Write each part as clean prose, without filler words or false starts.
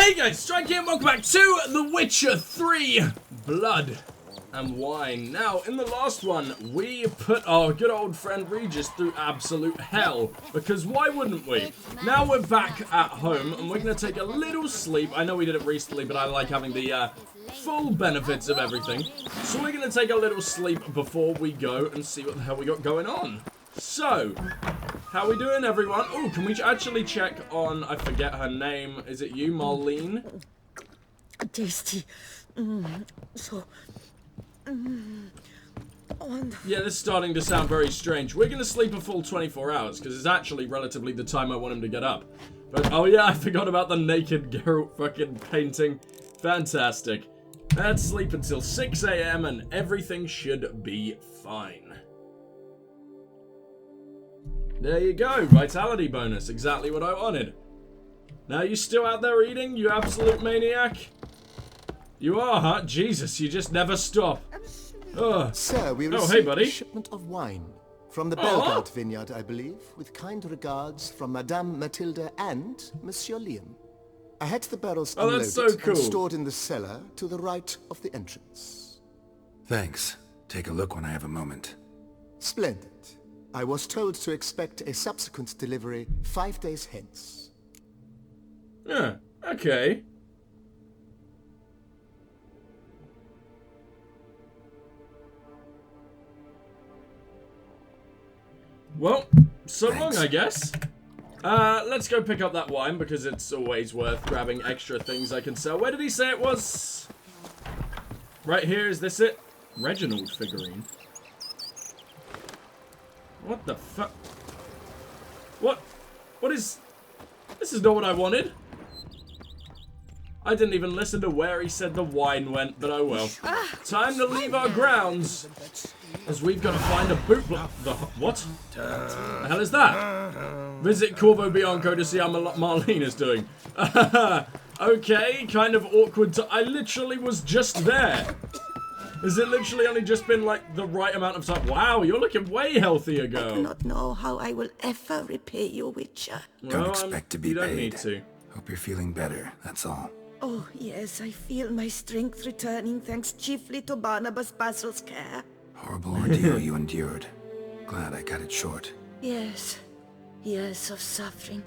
Hey guys, Strike here and welcome back to The Witcher 3 Blood and Wine. Now, in the last one, we put our good old friend Regis through absolute hell, because why wouldn't we? Now we're back at home and we're going to take a little sleep. I know we did it recently, but I like having the full benefits of everything. So we're going to take a little sleep before we go and see what the hell we got going on. So, how we doing, everyone? Oh, can we actually check on, I forget her name. Is it you, Marlene? Tasty. Yeah, this is starting to sound very strange. We're going to sleep a full 24 hours, because it's actually relatively the time I want him to get up. But, oh yeah, I forgot about the naked Geralt fucking painting. Fantastic. Let's sleep until 6 AM and everything should be fine. There you go, vitality bonus, exactly what I wanted. Now you still out there eating, you absolute maniac? You are, huh? Jesus, you just never stop. Sir, we hey, buddy. a shipment of wine from the Belgard vineyard, I believe, with kind regards from Madame Matilda and Monsieur Liam. I had the barrels unloaded that's so cool. and stored in the cellar to the right of the entrance. Thanks. Take a look when I have a moment. Splendid. I was told to expect a subsequent delivery 5 days hence. Yeah, okay. Well, so Thanks. long, I guess. Let's go pick up that wine, because it's always worth grabbing extra things I can sell. Where did he say it was? Right here, is this it? Reginald figurine. What the fuck? What is... This is not what I wanted. I didn't even listen to where he said the wine went, but oh well. Time to leave our grounds, as we've got to find a boot what? The hell is that? Visit Corvo Bianco to see how Marlene is doing. Okay, kind of awkward I literally was just there. Has it literally only just been like the right amount of time? Wow, you're looking way healthier, girl. I do not know how I will ever repay you, Witcher. Don't expect to be you don't paid. need to. Hope you're feeling better, that's all. Oh, yes, I feel my strength returning thanks chiefly to Barnabas Basil's care. Horrible ordeal you endured. Glad I cut it short. Yes, years of suffering.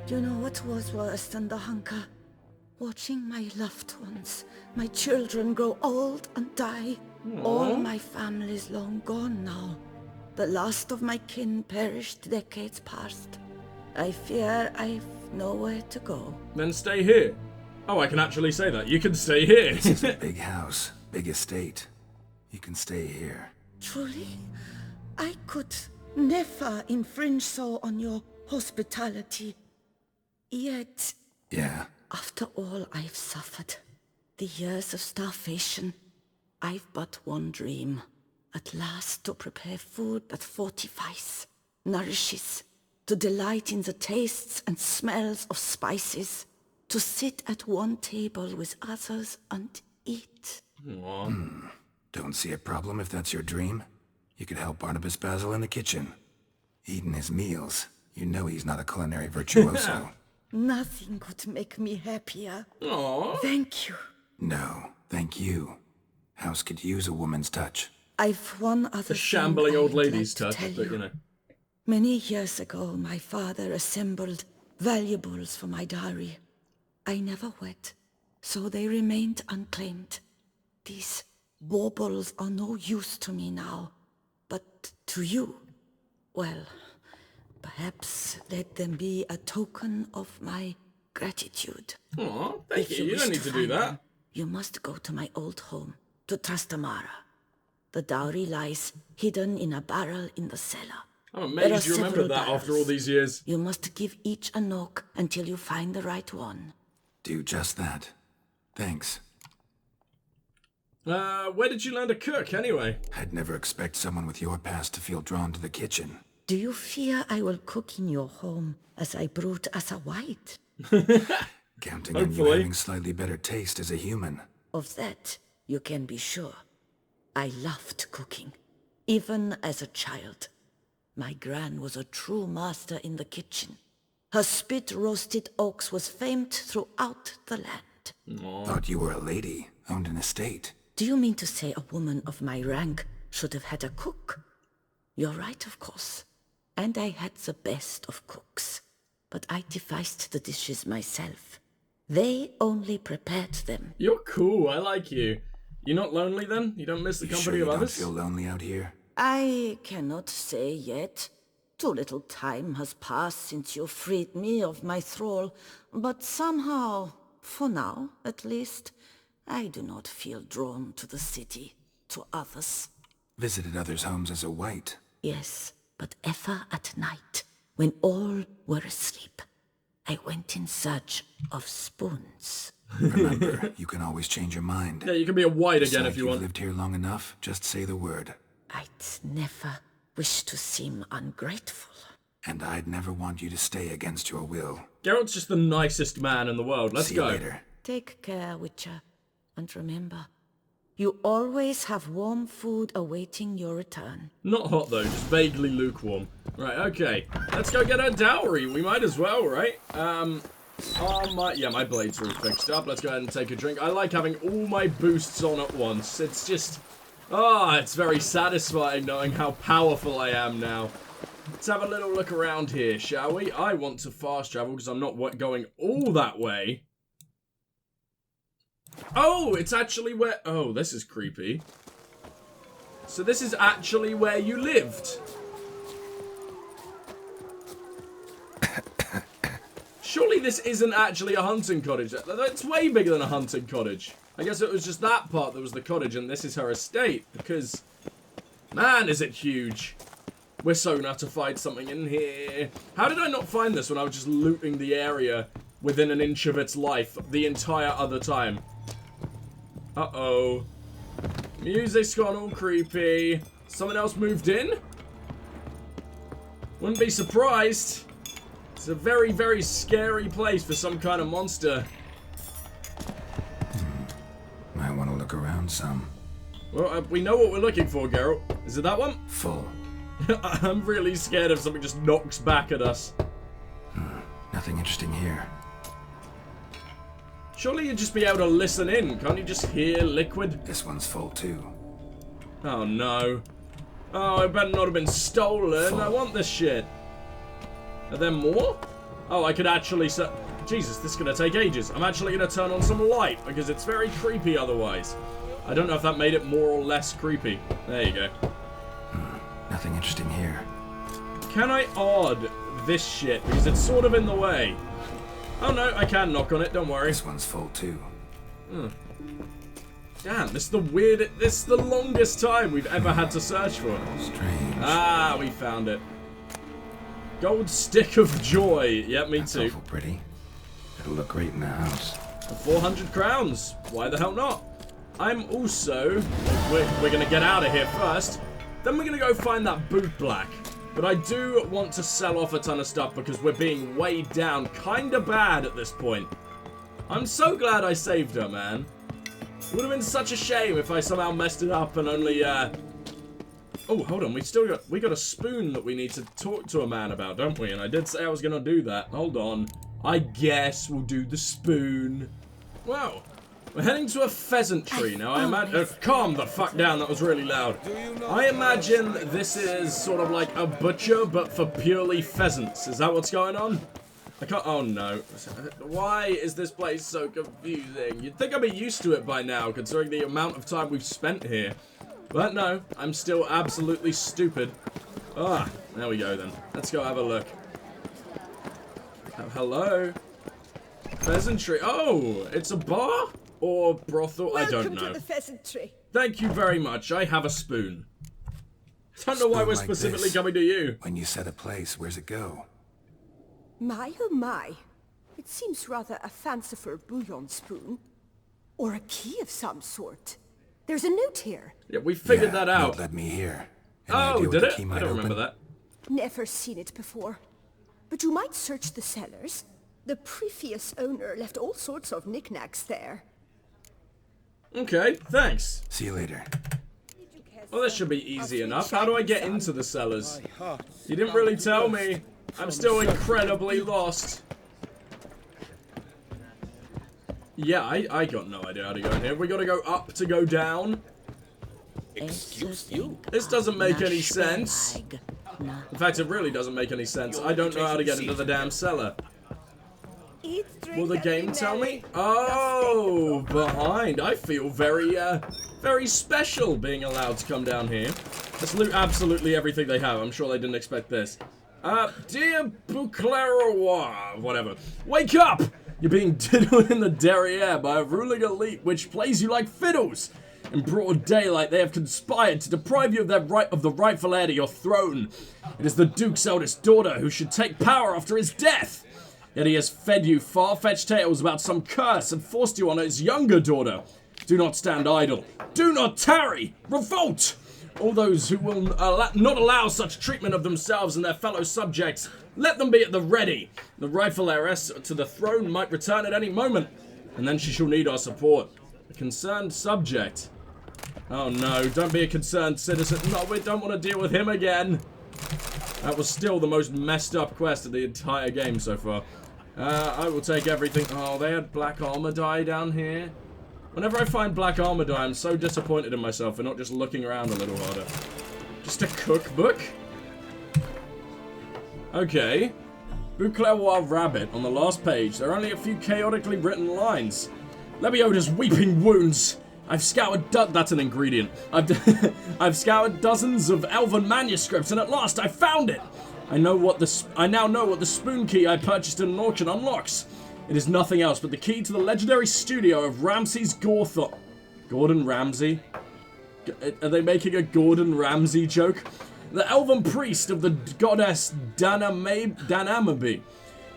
Do you know what was worse than the hunger? Watching my loved ones, my children grow old and die. Aww. All my family's long gone now. The last of my kin perished decades past. I fear I've nowhere to go. Then stay here. Oh, I can actually say that. You can stay here. This is a big house, big estate. You can stay here. Truly? I could never infringe so on your hospitality. Yet, Yeah. after all I've suffered, the years of starvation, I've but one dream. At last to prepare food that fortifies, nourishes, to delight in the tastes and smells of spices, to sit at one table with others and eat. Don't see a problem if that's your dream. You could help Barnabas Basil in the kitchen. Eating his meals. You know he's not a culinary virtuoso. Nothing could make me happier. Aww. Thank you. No, thank you. House could use a woman's touch. I've one other The thing shambling old I'd lady's like to touch, tell but you know. Many years ago, my father assembled valuables for my dowry. I never wed, so they remained unclaimed. These baubles are no use to me now, but to you, well, perhaps let them be a token of my gratitude. Aw, thank If you. You wish don't need to do find that. them, you must go to my old home, to Trastamara. The dowry lies hidden in a barrel in the cellar. I'm There are amazed you remembered several that after all barrels. these years. You must give each a knock until you find the right one. Do just that. Thanks. Where did you learn to cook, anyway? I'd never expect someone with your past to feel drawn to the kitchen. Do you fear I will cook in your home as I brute as a white? Counting on you Hopefully. having slightly better taste as a human. Of that, you can be sure. I loved cooking, even as a child. My gran was a true master in the kitchen. Her spit-roasted oaks was famed throughout the land. Thought you were a lady, owned an estate. Do you mean to say a woman of my rank should have had a cook? You're right, of course. And I had the best of cooks. But I devised the dishes myself. They only prepared them. You're cool, I like you. You're not lonely then? You don't miss the company of others? You don't feel lonely out here? I cannot say yet. Too little time has passed since you freed me of my thrall, but somehow, for now at least, I do not feel drawn to the city, to others. Visited others' homes as a white. Yes, but ever at night, when all were asleep, I went in search of spoons. Remember, you can always change your mind. Yeah, you can be a white again Besides, if you want. You've lived here long enough, just say the word. I'd never wish to seem ungrateful. And I'd never want you to stay against your will. Geralt's just the nicest man in the world. Let's See go. you later. Take care, Witcher. And remember, you always have warm food awaiting your return. Not hot though, just vaguely lukewarm. Right, okay. Let's go get our dowry. We might as well, right? My blades are all fixed up. Let's go ahead and take a drink. I like having all my boosts on at once. It's just... it's very satisfying knowing how powerful I am now. Let's have a little look around here, shall we? I want to fast travel because I'm not going all that way. Oh, it's actually where... Oh, this is creepy. So this is actually where you lived. Surely this isn't actually a hunting cottage. It's way bigger than a hunting cottage. I guess it was just that part that was the cottage and this is her estate. Because, man, is it huge. We're so gonna have to find something in here. How did I not find this when I was just looting the area within an inch of its life the entire other time? Uh-oh. Music's gone all creepy. Someone else moved in? Wouldn't be surprised. It's a very, very scary place for some kind of monster. Might want to look around some. Well, we know what we're looking for, Geralt. Is it that one? Full. I'm really scared if something just knocks back at us. Nothing interesting here. Surely you'd just be able to listen in. Can't you just hear liquid? This one's full too. Oh no. Oh, it better not have been stolen. I want this shit. Are there more? Oh, I could actually set... Jesus, this is going to take ages. I'm actually going to turn on some light because it's very creepy otherwise. I don't know if that made it more or less creepy. There you go. Nothing interesting here. Can I odd this shit? Because it's sort of in the way. Oh no, I can knock on it, don't worry. This one's full too. Damn, this is the longest time we've ever had to search for it. Strange. Ah, we found it. Gold stick of joy. Yep, me That's too. awful pretty. It'll look great in the house. For 400 crowns. Why the hell not? I'm also... We're gonna get out of here first. Then we're gonna go find that boot black. But I do want to sell off a ton of stuff because we're being weighed down kinda bad at this point. I'm so glad I saved her, man. It would have been such a shame if I somehow messed it up and only, Oh, hold on, we got a spoon that we need to talk to a man about, don't we? And I did say I was gonna do that. Hold on. I guess we'll do the spoon. Wow. We're heading to a pheasant tree now. I imagine... calm the fuck down, that was really loud. I imagine this is sort of like a butcher, but for purely pheasants. Is that what's going on? I can't... Oh, no. Why is this place so confusing? You'd think I'd be used to it by now, considering the amount of time we've spent here. But no, I'm still absolutely stupid. Ah, there we go then. Let's go have a look. Oh, hello? Pheasantry. Oh, it's a bar? Or brothel? I don't know. Welcome to the pheasantry. Thank you very much. I have a spoon. I don't know why we're specifically coming to you. When you set a place, where's it go? My oh my. It seems rather a fanciful bouillon spoon. Or a key of some sort. There's a note here. Yeah, we figured that out. Note led me here. Any Oh, idea what did the it? key I might don't remember open? that. Never seen it before. But you might search the cellars. The previous owner left all sorts of knickknacks there. Okay, thanks. See you later. Well, this should be easy enough. How do I get into the cellars? You didn't really tell me. I'm still incredibly lost. Yeah, I got no idea how to go in here. We gotta go up to go down. Excuse you. This doesn't make any sense. In fact, it really doesn't make any sense. I don't know how to get into the damn cellar. Will the game tell me? Oh, behind. I feel very, very special being allowed to come down here. Let's loot absolutely everything they have. I'm sure they didn't expect this. Dear Bouclerois, whatever. Wake up! You're being diddled in the derriere by a ruling elite which plays you like fiddles. In broad daylight, they have conspired to deprive you of the rightful heir to your throne. It is the Duke's eldest daughter who should take power after his death. Yet he has fed you far-fetched tales about some curse and forced you on his younger daughter. Do not stand idle. Do not tarry. Revolt! All those who will not allow such treatment of themselves and their fellow subjects, let them be at the ready. The rightful heiress to the throne might return at any moment, and then she shall need our support. A concerned subject. Oh no, don't be a concerned citizen. No, we don't want to deal with him again. That was still the most messed up quest of the entire game so far. I will take everything. Oh, they had black armor dye down here. Whenever I find black armor dye, I'm so disappointed in myself for not just looking around a little harder. Just a cookbook? Okay. Bouclerois Rabbit on the last page. There are only a few chaotically written lines. Lebioda's weeping wounds. I've scoured that's an ingredient. I've scoured dozens of elven manuscripts, and at last I found it. I now know what the spoon key I purchased in an auction unlocks. It is nothing else but the key to the legendary studio of Ramsay's Gordon Ramsay? Are they making a Gordon Ramsay joke? The elven priest of the goddess Danamabe,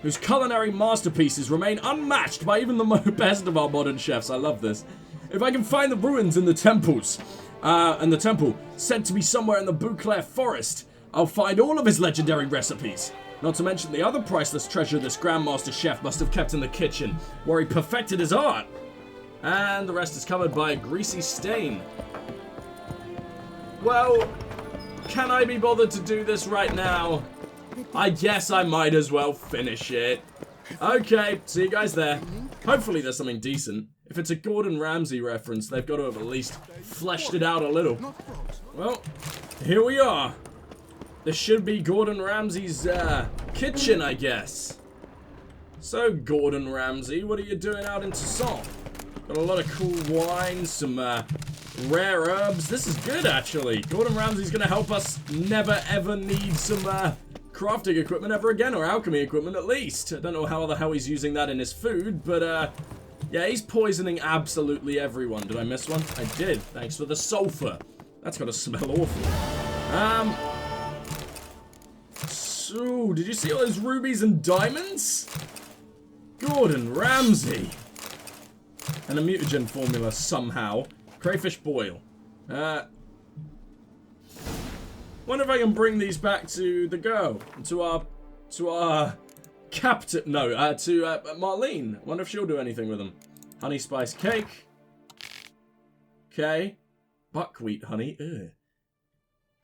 whose culinary masterpieces remain unmatched by even the best of our modern chefs. I love this. If I can find the ruins in the temples, and the temple, said to be somewhere in the Bouclair forest, I'll find all of his legendary recipes. Not to mention the other priceless treasure this Grandmaster Chef must have kept in the kitchen, where he perfected his art. And the rest is covered by a greasy stain. Well, can I be bothered to do this right now? I guess I might as well finish it. Okay, see you guys there. Hopefully there's something decent. If it's a Gordon Ramsay reference, they've got to have at least fleshed it out a little. Well, here we are. This should be Gordon Ramsay's kitchen, I guess. So, Gordon Ramsay, what are you doing out in Toussaint? Got a lot of cool wine, some rare herbs. This is good, actually. Gordon Ramsay's going to help us never, ever need some crafting equipment ever again, or alchemy equipment at least. I don't know how the hell he's using that in his food, but yeah, he's poisoning absolutely everyone. Did I miss one? I did. Thanks for the sulfur. That's got to smell awful. So, did you see all those rubies and diamonds? Gordon Ramsay. And a mutagen formula somehow. Crayfish boil. Wonder if I can bring these back to the girl. To our captain. No, to Marlene. Wonder if she'll do anything with them. Honey spice cake. Okay. Buckwheat honey. Ugh.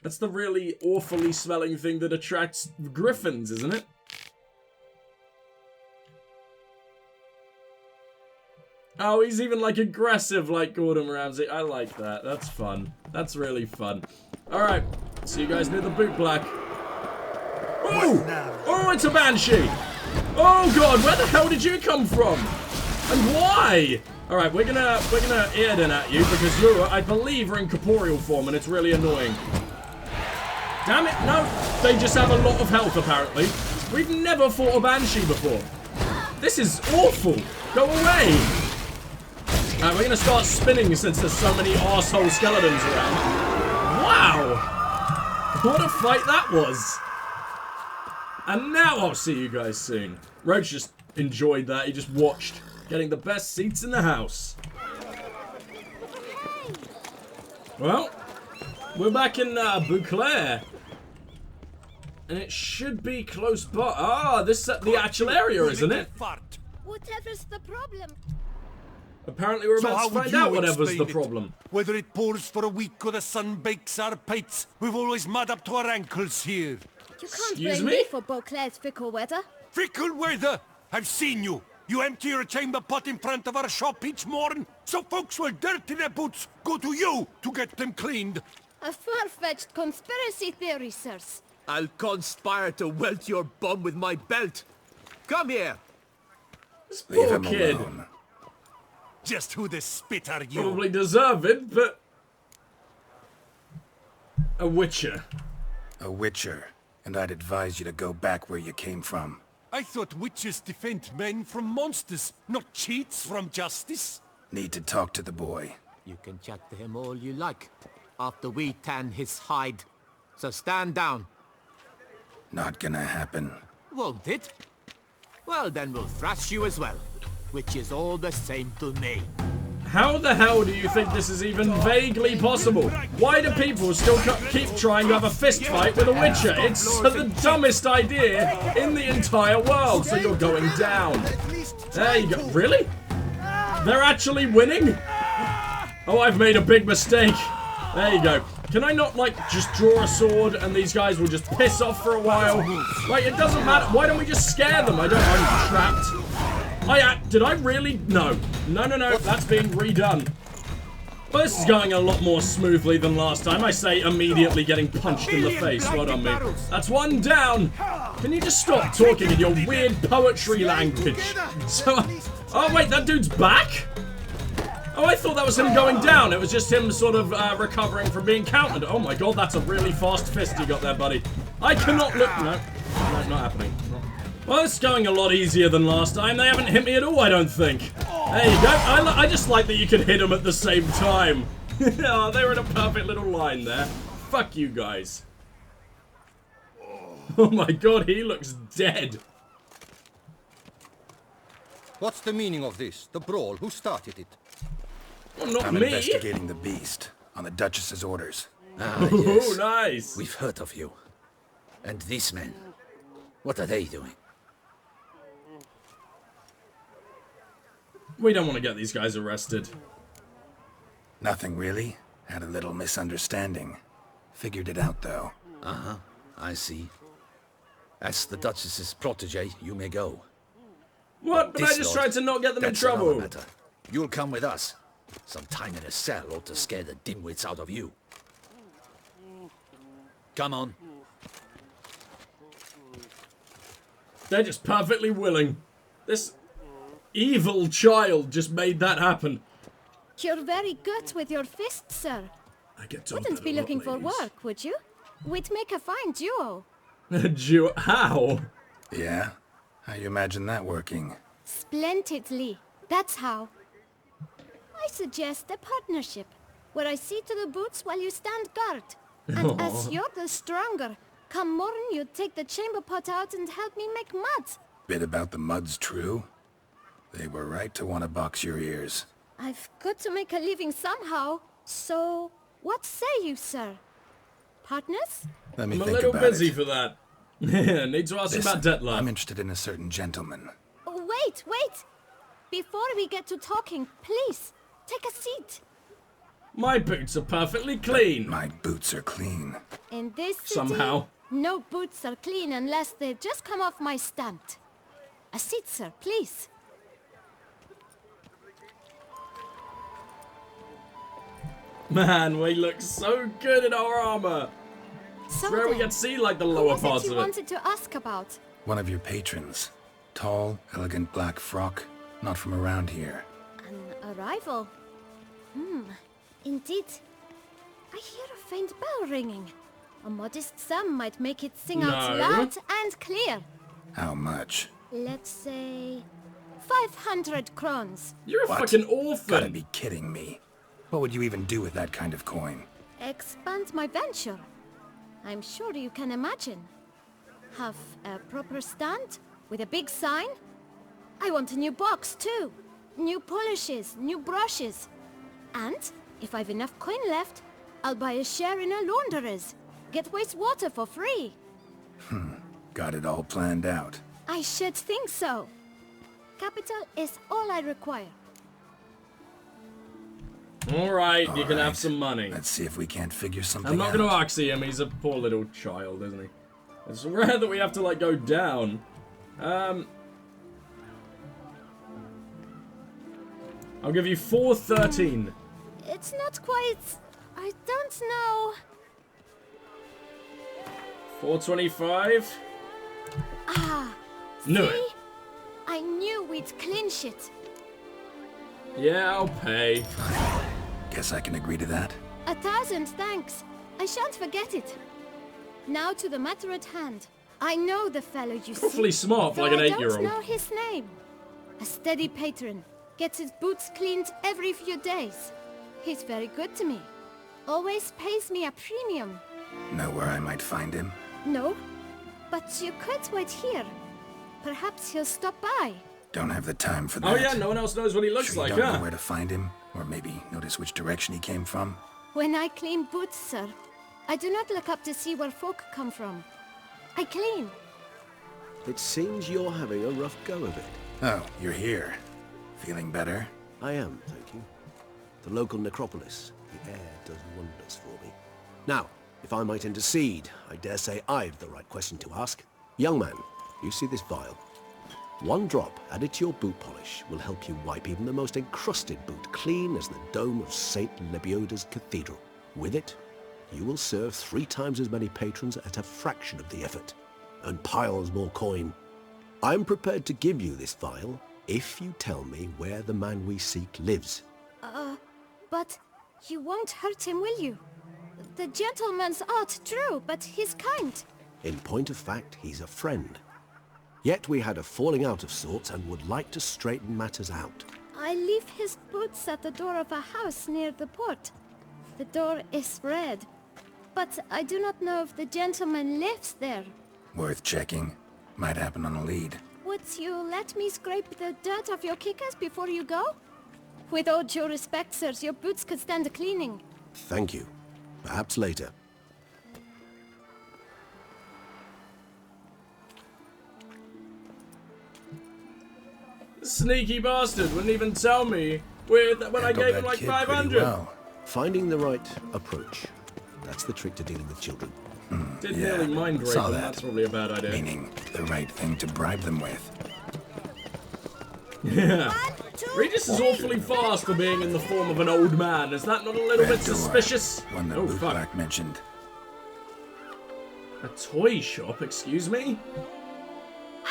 That's the really awfully smelling thing that attracts griffins, isn't it? Oh, he's even like aggressive like Gordon Ramsay. I like that. That's fun. That's really fun. Alright. See you guys near the boot black. Oh! Oh, it's a banshee! Oh god, where the hell did you come from? And why? Alright, we're gonna Earden at you because you, I believe, are in corporeal form and it's really annoying. Damn it, no! They just have a lot of health, apparently. We've never fought a banshee before. This is awful. Go away! Alright, we're gonna start spinning since there's so many arsehole skeletons around. Wow! What a fight that was! And now I'll see you guys soon. Roach just enjoyed that. He just watched. Getting the best seats in the house. Well, we're back in Bouclair. And it should be close by. Ah, this is the actual area, isn't it? Whatever's the problem? Apparently we're about to find out whatever's the problem. Whether it pours for a week or the sun bakes our pites, we've always mud up to our ankles here. You can't Excuse blame me? me for Beauclair's fickle weather. Fickle weather! I've seen you. You empty your chamber pot in front of our shop each morn, so folks will dirty their boots go to you to get them cleaned. A far-fetched conspiracy theory, sirs. I'll conspire to welt your bum with my belt. Come here. This Leave poor him kid. alone. Just who the spit are you? Probably deserve it, but... A witcher. A witcher, and I'd advise you to go back where you came from. I thought witches defend men from monsters, not cheats from justice. Need to talk to the boy. You can chat to him all you like, after we tan his hide. So stand down. Not gonna happen. Won't it? Well, then we'll thrash you as well, which is all the same to me. How the hell do you think this is even vaguely possible? Why do people still keep trying to have a fist fight with a witcher? It's the dumbest idea in the entire world. So you're going down. There you go. Really? They're actually winning? Oh, I've made a big mistake. There you go. Can I not, like, just draw a sword and these guys will just piss off for a while? Like, it doesn't matter. Why don't we just scare them? I'm trapped. Did I really? No. No. That's being redone. Well, this is going a lot more smoothly than last time. I say immediately getting punched in the face. Well done, me. That's one down. Can you just stop talking in your weird poetry language? So, oh, wait, that dude's back? Oh, I thought that was him going down. It was just him sort of recovering from being countered. Oh my god, that's a really fast fist you got there, buddy. I cannot look. No, not happening. Well, it's going a lot easier than last time. They haven't hit me at all, I don't think. There you go. I just like that you can hit them at the same time. Oh, they were in a perfect little line there. Fuck you guys. Oh my god, he looks dead. What's the meaning of this? The brawl? Who started it? Well, not I'm me. investigating the beast on the Duchess's orders. Ah, Ooh, yes. nice. We've heard of you. And these men, what are they doing? We don't want to get these guys arrested. Nothing really. Had a little misunderstanding. Figured it out though. Uh-huh, I see. As the Duchess's protege, you may go. What? But I This just lot, tried to not get them in that's another trouble. matter. You'll come with us. Some time in a cell ought to scare the dimwits out of you. Come on. They're just perfectly willing. This evil child just made that happen. You're very good with your fists, sir. I get told Wouldn't that be a lot, looking for ladies. work, would you? We'd make a fine duo. How? Yeah? How you imagine that working? Splendidly. That's how. I suggest a partnership, where I see to the boots while you stand guard. And as you're the stronger, come morn you take the chamber pot out and help me make mud. Bit about the mud's true? They were right to want to box your ears. I've got to make a living somehow, so what say you, sir? Partners? Let me I'm a think little about busy it. for that. Need to ask you about debt I'm interested in a certain gentleman. Oh, wait! Before we get to talking, please, take a seat. My boots are perfectly clean. My boots are clean. In this city, Somehow. no boots are clean unless they've just come off my stand. A seat, sir, please. Man, we look so good in our armor. So Where we then, get to see like the who lower was parts it you of it. wanted to ask about? One of your patrons. Tall, elegant black frock. Not from around here. An arrival? Indeed. I hear a faint bell ringing. A modest sum might make it sing out No. loud and clear. How much? Let's say 500 crowns. You're a What? fucking Gotta orphan. be kidding me. What would you even do with that kind of coin? Expand my venture. I'm sure you can imagine. Have a proper stand with a big sign. I want a new box too. New polishes, new brushes. And if I've enough coin left, I'll buy a share in a launderer's. Get wastewater for free. Got it all planned out. I should think so. Capital is all I require. Alright, you can have Alright. some money. Let's see if we can't figure something I'm not out. gonna ask him, he's a poor little child, isn't he? It's rare that we have to, like, go down. I'll give you 413. It's not quite... I don't know. 425. Ah, Knew see? it. I knew we'd clinch it. Yeah, I'll pay. Guess I can agree to that. 1,000 thanks. I shan't forget it. Now to the matter at hand. I know the fellow you see. Awfully smart for like an 8-year-old. I don't know his name. A steady patron. Gets his boots cleaned every few days. He's very good to me. Always pays me a premium. Know where I might find him? No, but you could wait here. Perhaps he'll stop by. Don't have the time for that. Oh yeah, no one else knows what he looks Sure like, you don't huh? know where to find him? Or maybe notice which direction he came from? When I clean boots, sir, I do not look up to see where folk come from. I clean. It seems you're having a rough go of it. Oh, you're here. Feeling better? I am, thank you. The local necropolis. The air does wonders for me. Now, if I might intercede, I dare say I've the right question to ask. Young man, you see this vial? One drop added to your boot polish will help you wipe even the most encrusted boot clean as the dome of St. Lebioda's cathedral. With it, you will serve 3 times as many patrons at a fraction of the effort, and piles more coin. I'm prepared to give you this vial if you tell me where the man we seek lives. But you won't hurt him, will you? The gentleman's odd, true, but he's kind. In point of fact, he's a friend. Yet we had a falling out of sorts and would like to straighten matters out. I leave his boots at the door of a house near the port. The door is red, but I do not know if the gentleman lives there. Worth checking. Might happen on a lead. Would you let me scrape the dirt off your kickers before you go? With all due respect, sirs, your boots could stand a cleaning. Thank you. Perhaps later. Sneaky bastard wouldn't even tell me when I gave him like 500. Well. Finding the right approach. That's the trick to dealing with children. Did nearly mind rape them, that's probably a bad idea. Meaning the right thing to bribe them with. Yeah. Regis is awfully fast for being in the form of an old man. Is that not a little bit suspicious? One that Bootblack mentioned. A toy shop, excuse me?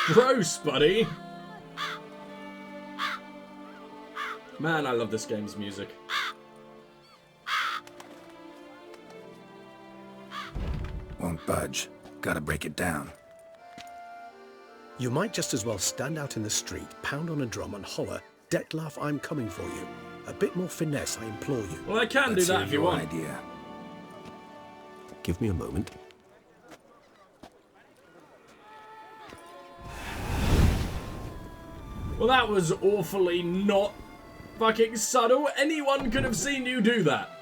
Gross, buddy. Man, I love this game's music. Won't budge. Gotta break it down. You might just as well stand out in the street, pound on a drum and holler, "Dettlaff, I'm coming for you." A bit more finesse, I implore you. Well, I can do that if you want. Idea. Give me a moment. Well, that was awfully not fucking subtle. Anyone could have seen you do that.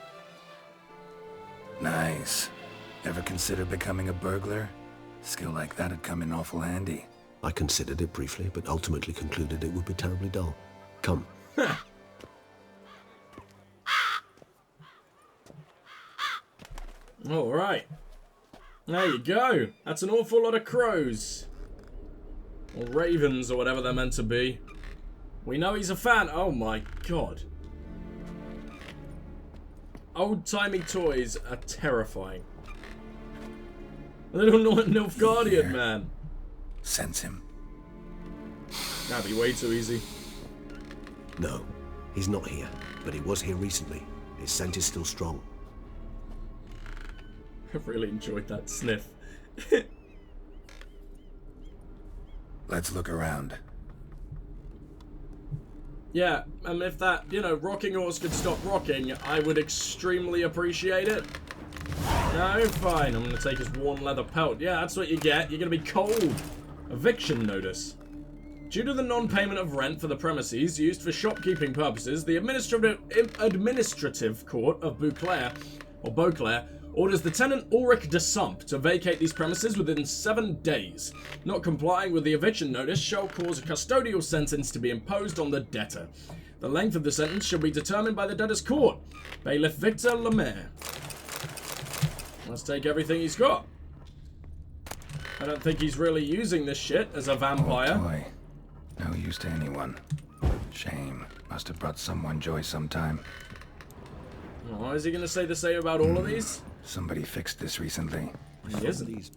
Nice. Ever consider becoming a burglar? Skill like that'd come in awful handy. I considered it briefly, but ultimately concluded it would be terribly dull. Come. Alright. There you go. That's an awful lot of crows. Or ravens, or whatever they're meant to be. We know he's a fan. Oh my god. Old-timey toys are terrifying. Little Nilfgaardian man. Sense him. That'd be way too easy. No, he's not here, but he was here recently. His scent is still strong. I've really enjoyed that sniff. Let's look around. Yeah, if that, rocking horse could stop rocking, I would extremely appreciate it. No, fine. I'm going to take his worn leather pelt. Yeah, that's what you get. You're going to be cold. Eviction notice. Due to the non-payment of rent for the premises used for shopkeeping purposes, the administrative court of Beauclair orders the tenant Ulrich de Sump to vacate these premises within 7 days. Not complying with the eviction notice shall cause a custodial sentence to be imposed on the debtor. The length of the sentence shall be determined by the debtor's court. Bailiff Victor Lemaire. Let's take everything he's got. I don't think he's really using this shit as a vampire. Oh boy. No use to anyone. Shame. Must have brought someone joy sometime. Oh, is he going to say the same about all of these? Somebody fixed this recently. He isn't.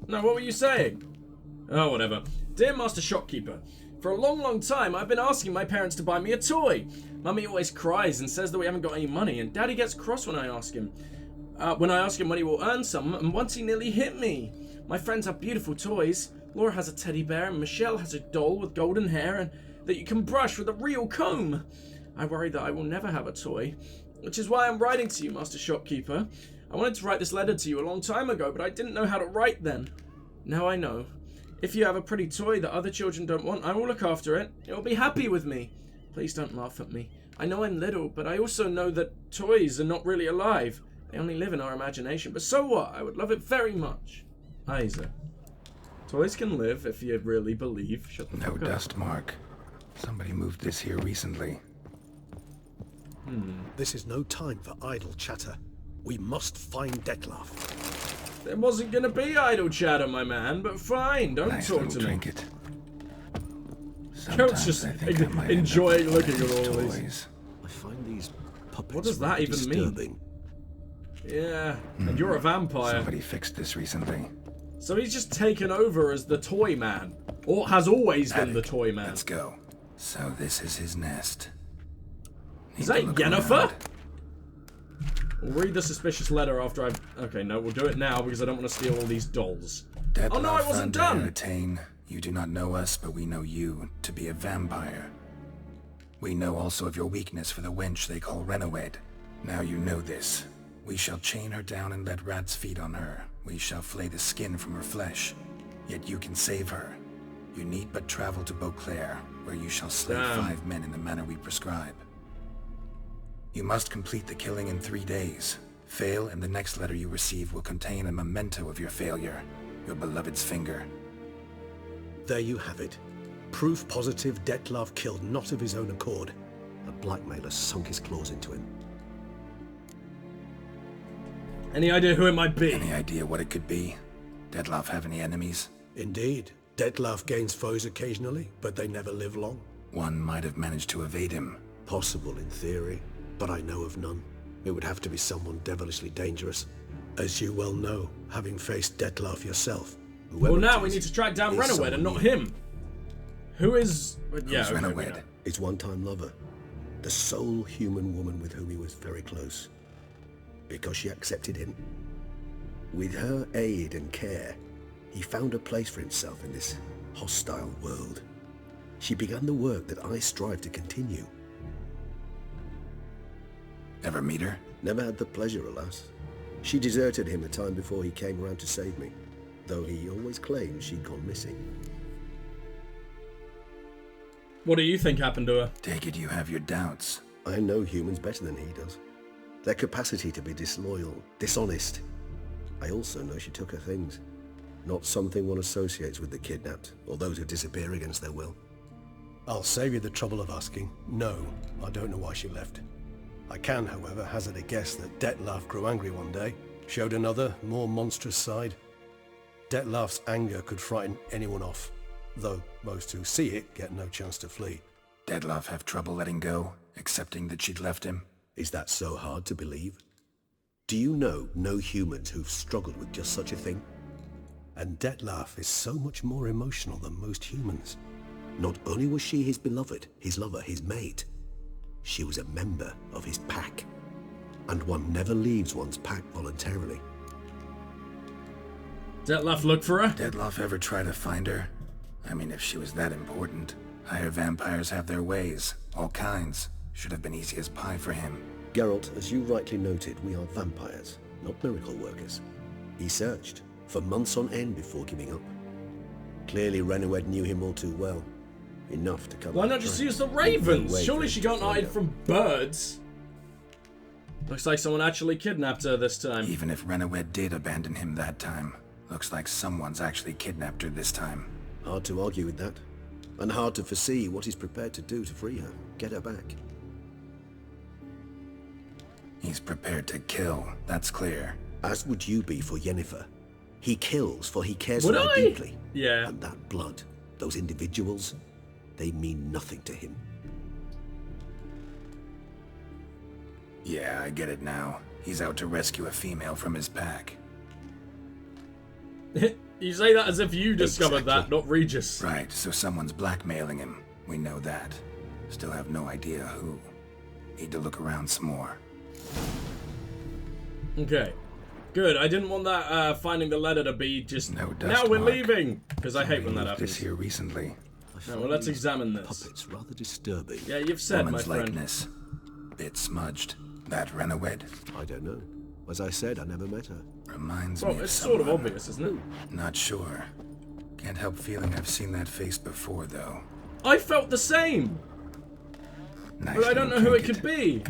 No, what were you saying? Oh, whatever. Dear Master Shopkeeper, for a long time I've been asking my parents to buy me a toy. Mummy always cries and says that we haven't got any money, and Daddy gets cross when I ask him. When he will earn some, and once he nearly hit me. My friends have beautiful toys. Laura has a teddy bear, and Michelle has a doll with golden hair and that you can brush with a real comb. I worry that I will never have a toy, which is why I'm writing to you, Master Shopkeeper. I wanted to write this letter to you a long time ago, but I didn't know how to write then. Now I know. If you have a pretty toy that other children don't want, I will look after it. It will be happy with me. Please don't laugh at me. I know I'm little, but I also know that toys are not really alive. They only live in our imagination. But so what? I would love it very much. Isaac. Toys can live if you really believe. Shut the fuck up. No dust mark. Somebody moved this here recently. This is no time for idle chatter. We must find Dettlaff. There wasn't gonna be idle chatter, my man, but fine, don't Nice talk little to trinket. me. Geralt's just enjoying looking at all these. Toys. I find these puppets What does that really even disturbing. mean? Yeah, and you're a vampire. Somebody fixed this recently. So he's just taken over as the toy man. Or has always been the toy man. Let's go. So this is his nest. Is that Yennefer? We'll read the suspicious letter after I've... Okay, no, we'll do it now because I don't want to steal all these dolls. Oh no, I wasn't done! You do not know us, but we know you to be a vampire. We know also of your weakness for the wench they call Renowed. Now you know this. We shall chain her down and let rats feed on her. We shall flay the skin from her flesh. Yet you can save her. You need but travel to Beauclair, where you shall slay 5 men in the manner we prescribe. You must complete the killing in 3 days. Fail, and the next letter you receive will contain a memento of your failure. Your beloved's finger. There you have it. Proof positive Dettlaff killed not of his own accord. A blackmailer sunk his claws into him. Any idea who it might be? Any idea what it could be? Dettlaff have any enemies? Indeed. Dettlaff gains foes occasionally, but they never live long. One might have managed to evade him. Possible in theory, but I know of none. It would have to be someone devilishly dangerous. As you well know, having faced Dettlaff yourself. Well, now we need to track down Renowed and not him. Who is... Yeah, Who's Renowed? His one-time lover. The sole human woman with whom he was very close. Because she accepted him. With her aid and care, he found a place for himself in this hostile world. She began the work that I strive to continue. Ever meet her? Never had the pleasure, alas. She deserted him a time before he came around to save me, though he always claimed she'd gone missing. What do you think happened to her? Take it you have your doubts. I know humans better than he does. Their capacity to be disloyal, dishonest. I also know she took her things. Not something one associates with the kidnapped, or those who disappear against their will. I'll save you the trouble of asking. No, I don't know why she left. I can, however, hazard a guess that Dettlaff grew angry one day, showed another, more monstrous side. Dettlaff's anger could frighten anyone off, though most who see it get no chance to flee. Dettlaff have trouble letting go, accepting that she'd left him? Is that so hard to believe? Do you know no humans who've struggled with just such a thing? And Dettlaff is so much more emotional than most humans. Not only was she his beloved, his lover, his mate, she was a member of his pack. And one never leaves one's pack voluntarily. Dettlaff look for her? Dettlaff ever try to find her? I mean, if she was that important. Higher vampires have their ways, all kinds. Should have been easy as pie for him. Geralt, as you rightly noted, we are vampires, not miracle workers. He searched for months on end before giving up. Clearly Renowed knew him all too well. Enough to cover. Why not just use the ravens? Surely she can't hide from birds. Looks like someone actually kidnapped her this time. Even if Renowed did abandon him that time, looks like someone's actually kidnapped her this time. Hard to argue with that. And hard to foresee what he's prepared to do to free her, get her back. He's prepared to kill, that's clear. As would you be for Yennefer. He kills for he cares Would for her I? deeply. Yeah. And that blood, those individuals, they mean nothing to him. Yeah, I get it now. He's out to rescue a female from his pack. You say that as if you discovered Exactly. that, not Regis. Right, so someone's blackmailing him. We know that. Still have no idea who. Need to look around some more. Okay. Good. I didn't want that finding the letter to be just No dust now we're mark. leaving, because I hate when that Moved happens. this here recently. No, well, let's examine this. Puppets rather disturbing. Yeah, you've said, Woman's my friend. likeness. Bit smudged. That Renowed? I don't know. As I said, I never met her. Reminds Well, me of it's sort of someone. obvious, isn't it? Not sure. Can't help feeling I've seen that face before, though. I felt the same, Nice but I don't know little who it trinket. could be.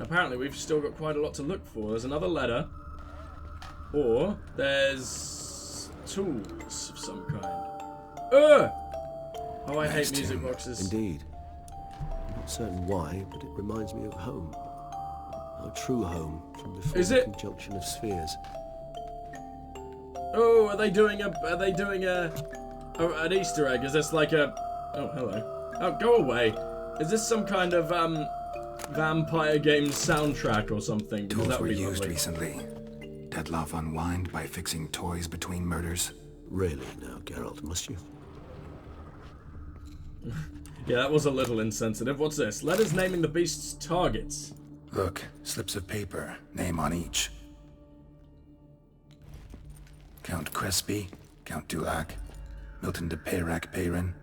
Apparently, we've still got quite a lot to look for. There's another letter, or there's tools of some kind. Oh, I hate Nice music tune. boxes. Indeed. I'm not certain why, but it reminds me of home. Our true home from before Is the it? conjunction of spheres. Oh, are they doing an Easter egg? Is this like a? Oh, hello. Oh, go away. Is this some kind of vampire game soundtrack or something? Because Tools that were would be used lovely. recently. Deadloff unwind by fixing toys between murders. Really now, Geralt, must you? Yeah, that was a little insensitive. What's this? Letters naming the beast's targets. Look, slips of paper, name on each. Count Crespi, Count Dulac, Milton de Peyrac-Peyrin,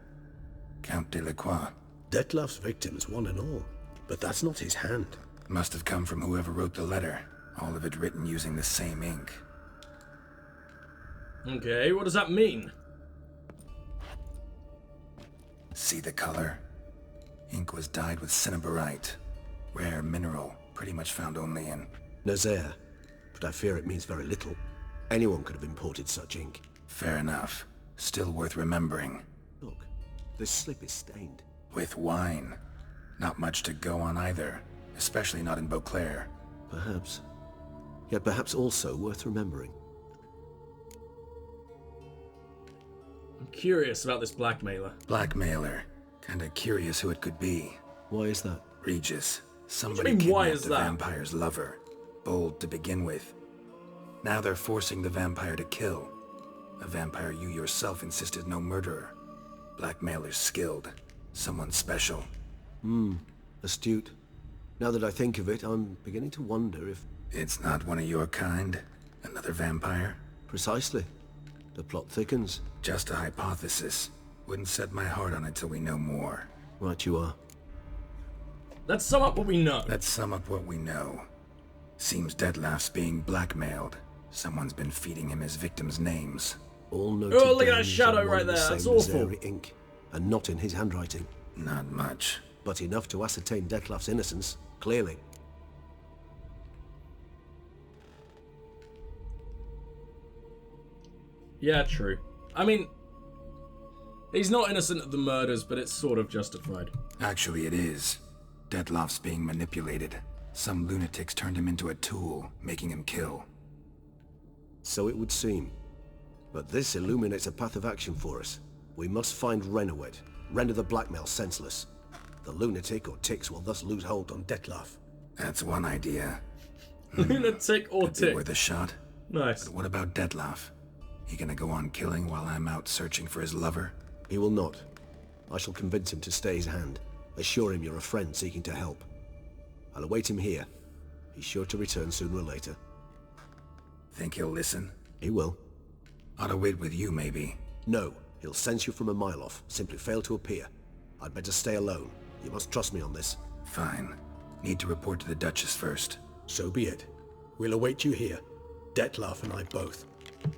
Count Delacroix. Detlef's victims, one and all. But that's not his hand. Must have come from whoever wrote the letter. All of it written using the same ink. Okay, what does that mean? See the color? Ink was dyed with cinnabarite. Rare mineral, pretty much found only in... Nazaire. But I fear it means very little. Anyone could have imported such ink. Fair enough. Still worth remembering. Look, this slip is stained. With wine. Not much to go on either. Especially not in Beauclair. Perhaps. Yet perhaps also worth remembering. I'm curious about this blackmailer. Blackmailer. Kinda curious who it could be. Why is that? Regis. Somebody What do you mean, why kidnapped is the that? vampire's lover. Bold to begin with. Now they're forcing the vampire to kill. A vampire you yourself insisted no murderer. Blackmailer's skilled. Someone special. Astute. Now that I think of it, I'm beginning to wonder if... It's not one of your kind? Another vampire? Precisely. The plot thickens. Just a hypothesis. Wouldn't set my heart on it till we know more. Right you are. Let's sum up what we know. Let's sum up what we know. Seems Detlef's being blackmailed. Someone's been feeding him his victims' names. All noted Oh, look at down that using shadow one right and the there. That's same awful. Nazari ink, and not in his handwriting. Not much. But enough to ascertain Detlef's innocence, clearly. Yeah, true. I mean, he's not innocent of the murders, but it's sort of justified. Actually, it is. Detlef's being manipulated. Some lunatics turned him into a tool, making him kill. So it would seem. But this illuminates a path of action for us. We must find Renowed, render the blackmail senseless. The lunatic or ticks will thus lose hold on Detlef. That's one idea. Lunatic or Could be tick. worth a shot. Nice. But what about Detlef? He gonna go on killing while I'm out searching for his lover? He will not. I shall convince him to stay his hand. Assure him you're a friend seeking to help. I'll await him here. He's sure to return sooner or later. Think he'll listen? He will. Ought to wait with you, maybe. No, he'll sense you from a mile off. Simply fail to appear. I'd better stay alone. You must trust me on this. Fine. Need to report to the Duchess first. So be it. We'll await you here. Detlef and I both.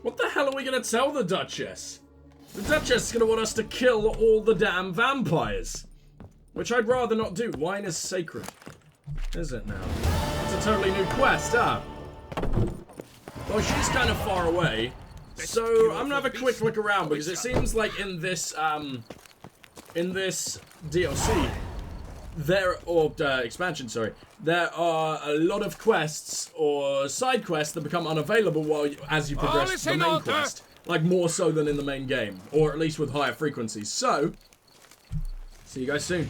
What the hell are we gonna tell the Duchess? The Duchess is gonna want us to kill all the damn vampires. Which I'd rather not do. Wine is sacred. Is it now? It's a totally new quest, ah. Well, she's kind of far away. So I'm gonna have a quick look around because it seems like in this DLC, expansion, sorry, there are a lot of quests or side quests that become unavailable as you progress the main quest. Like, more so than in the main game, or at least with higher frequencies. So, see you guys soon.